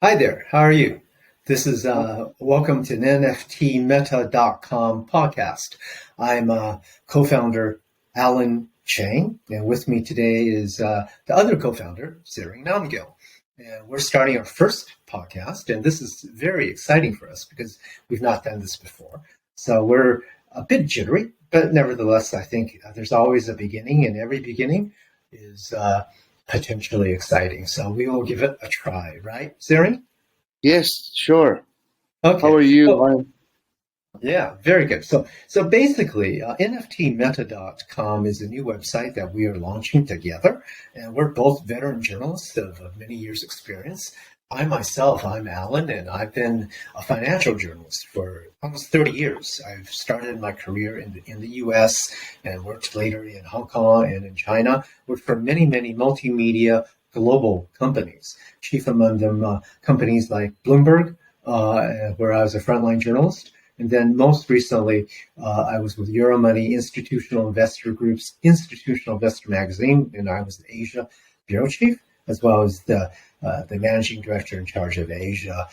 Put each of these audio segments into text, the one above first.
Hi there, how are you? This is welcome to NFTMetta.com podcast. I'm co-founder Alan Chang, and with me today is the other co-founder, Sering Namgil. And we're starting our first podcast, and this is very exciting for us because we've not done this before. So we're a bit jittery, but nevertheless, I think there's always a beginning, and every beginning is potentially exciting. So we will give it a try, right, Siri? Yes, sure. How Okay. are you? So yeah, very good. So basically, NFTMetta.com is a new website that we are launching together, and we're both veteran journalists of many years' experience. I'm Alan, and I've been a financial journalist for almost 30 years. I've started my career in the U.S. and worked later in Hong Kong and in China. Worked for many multimedia global companies, chief among them companies like Bloomberg, where I was a frontline journalist. And then most recently, I was with Euromoney Institutional Investor Group's Institutional Investor Magazine, and I was the Asia bureau chief, as well as the managing director in charge of Asia,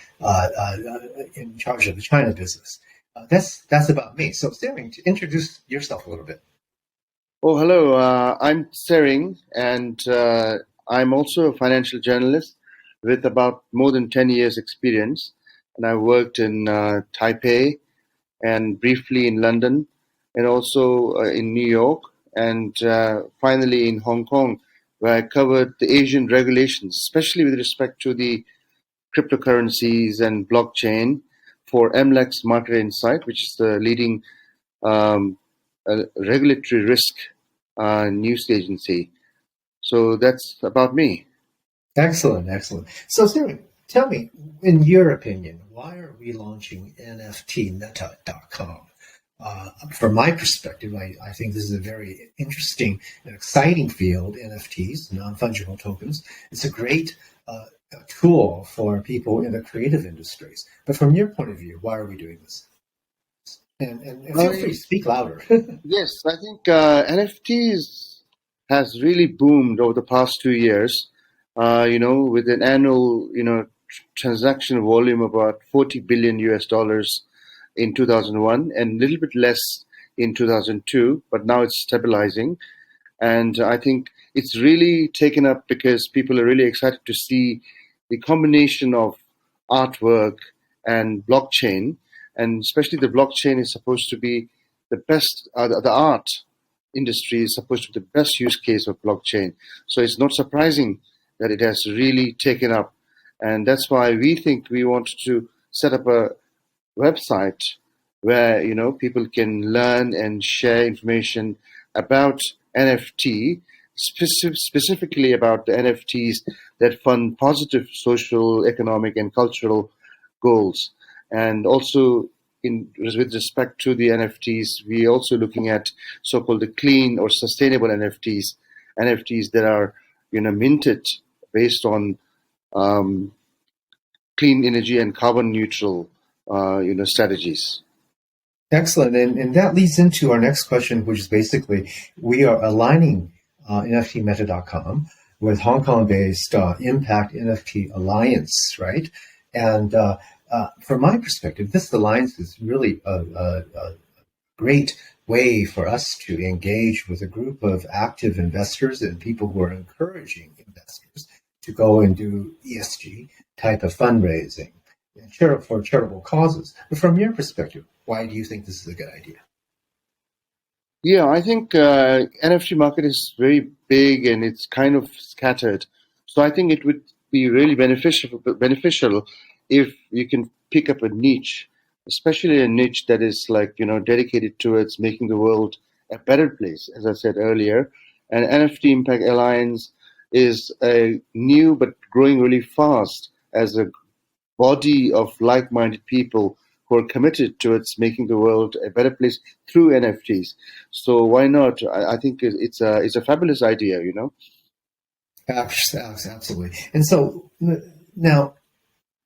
in charge of the China business. That's about me. So, Sering, to introduce yourself a little bit. Oh, hello. I'm Sering, and I'm also a financial journalist with about more than 10 years' experience. And I worked in Taipei and briefly in London and also in New York and finally in Hong Kong, where I covered the Asian regulations, especially with respect to the cryptocurrencies and blockchain for MLEX Market Insight, which is the leading um, regulatory risk news agency. So that's about me. Excellent. So, Siri, tell me, in your opinion, why are we launching NFTMetta.com? From my perspective, I think this is a very interesting and exciting field, NFTs, non-fungible tokens. It's a great tool for people in the creative industries. But from your point of view, why are we doing this? And feel free to I, speak louder. yes, I think NFTs has really boomed over the past 2 years. With an annual, transaction volume about 40 billion US dollars in 2001 and a little bit less in 2002, but now it's stabilizing. And I think it's really taken up because people are really excited to see the combination of artwork and blockchain. And especially the blockchain is supposed to be the best, the art industry is supposed to be the best use case of blockchain. So it's not surprising that it has really taken up. And that's why we think we want to set up a website where people can learn and share information about NFT, specifically about the NFTs that fund positive social, economic, and cultural goals. And also, with respect to the NFTs, we're also looking at so-called the clean or sustainable NFTs that are minted based on um, clean energy and carbon neutral strategies. Excellent. And that leads into our next question, which is basically we are aligning NFTMeta.com with Hong Kong-based Impact NFT Alliance, right? And from my perspective, this alliance is really a great way for us to engage with a group of active investors and people who are encouraging investors to go and do ESG type of fundraising for charitable causes. But from your perspective, why do you think this is a good idea? Yeah, I think NFT market is very big and it's kind of scattered. So I think it would be really beneficial if you can pick up a niche, especially a niche that is like dedicated towards making the world a better place, as I said earlier. And NFT Impact Alliance is a new but growing really fast as a body of like-minded people who are committed towards making the world a better place through NFTs. So why not? I think it's a fabulous idea. Absolutely. And so now,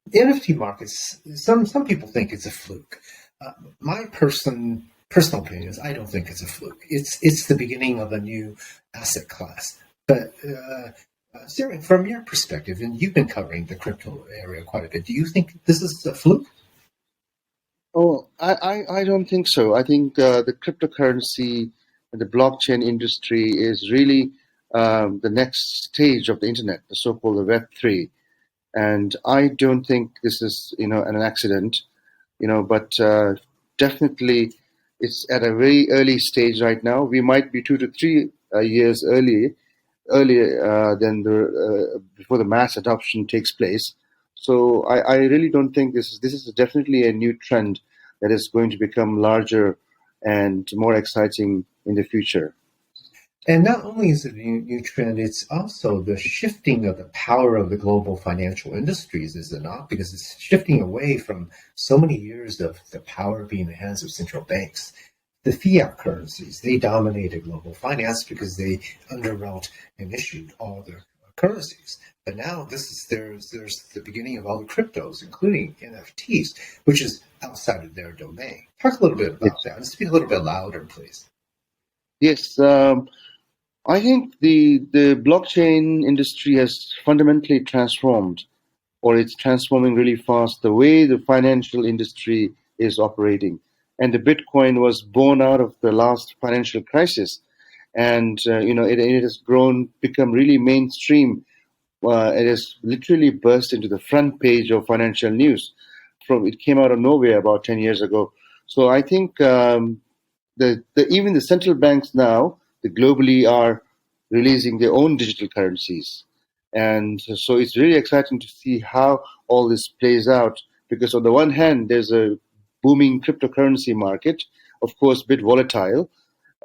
the NFT markets, some people think it's a fluke. My personal opinion is I don't think it's a fluke. It's the beginning of a new asset class. But Sarah, from your perspective, and you've been covering the crypto area quite a bit, do you think this is a fluke? Oh, I don't think so. I think the cryptocurrency and the blockchain industry is really the next stage of the internet, the so-called the Web3. And I don't think this is, an accident, but definitely it's at a very early stage right now. We might be 2 to 3 years earlier than the before the mass adoption takes place. So I really don't think this is definitely a new trend that is going to become larger and more exciting in the future. And not only is it a new trend, it's also the shifting of the power of the global financial industries, is it not? Because it's shifting away from so many years of the power being in the hands of central banks. The fiat currencies, they dominated global finance because they underwrote and issued all the currencies. But now there's the beginning of all the cryptos, including NFTs, which is outside of their domain. Talk a little bit about Yes. that and speak a little bit louder, please. Yes. I think the blockchain industry has fundamentally transformed, or it's transforming really fast, the way the financial industry is operating. And the Bitcoin was born out of the last financial crisis, and it has become really mainstream. It has literally burst into the front page of financial news. From it came out of nowhere about 10 years ago. So I think even the central banks now, the globally are releasing their own digital currencies, and so it's really exciting to see how all this plays out. Because on the one hand, there's a booming cryptocurrency market, of course, a bit volatile,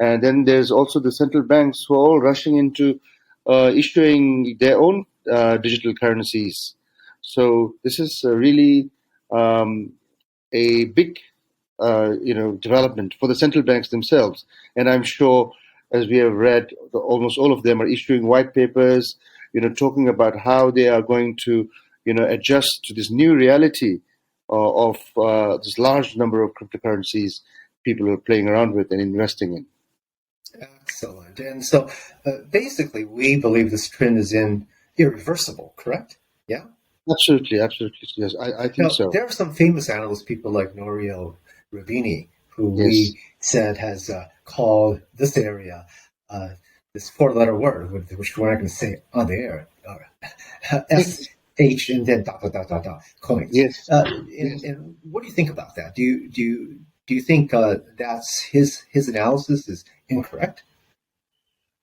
and then there's also the central banks who are all rushing into issuing their own digital currencies. So this is really um, a big development for the central banks themselves. And I'm sure, as we have read, almost all of them are issuing white papers, talking about how they are going to, adjust to this new reality of this large number of cryptocurrencies people are playing around with and investing in. Excellent. And so basically, we believe this trend is irreversible, correct? Yeah. Absolutely, absolutely. Yes, I think Now, so. there are some famous analysts, people like Norio Rubini, who Yes. we said has called this area, uh, this four-letter word, which we're not going to say on the air, Yes. SH and then dot, dot, dot, dot, dot, coins. Yes. Yes. And what do you think about that? Do you think that's his analysis is incorrect?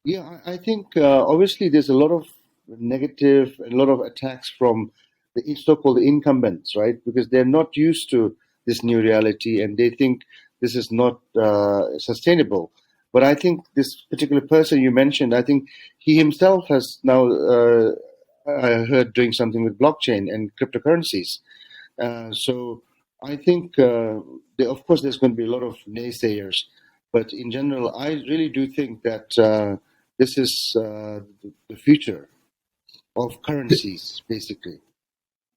Yeah, I think obviously there's a lot of negative, a lot of attacks from the so-called incumbents, right? Because they're not used to this new reality and they think this is not sustainable. But I think this particular person you mentioned, I think he himself has now, I heard, doing something with blockchain and cryptocurrencies. So I think, of course, there's going to be a lot of naysayers, but in general, I really do think that this is the future of currencies, basically.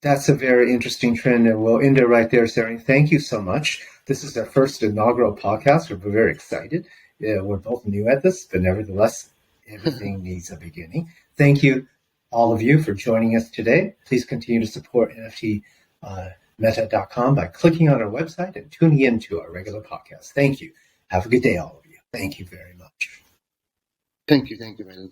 That's a very interesting trend, and we'll end it right there, Sarah. Thank you so much. This is our first inaugural podcast. We're very excited. Yeah, we're both new at this, but nevertheless, everything needs a beginning. Thank you, all of you, for joining us today. Please continue to support NFTMetta.com by clicking on our website and tuning in to our regular podcast. Thank you. Have a good day, all of you. Thank you very much. Thank you, Brandon.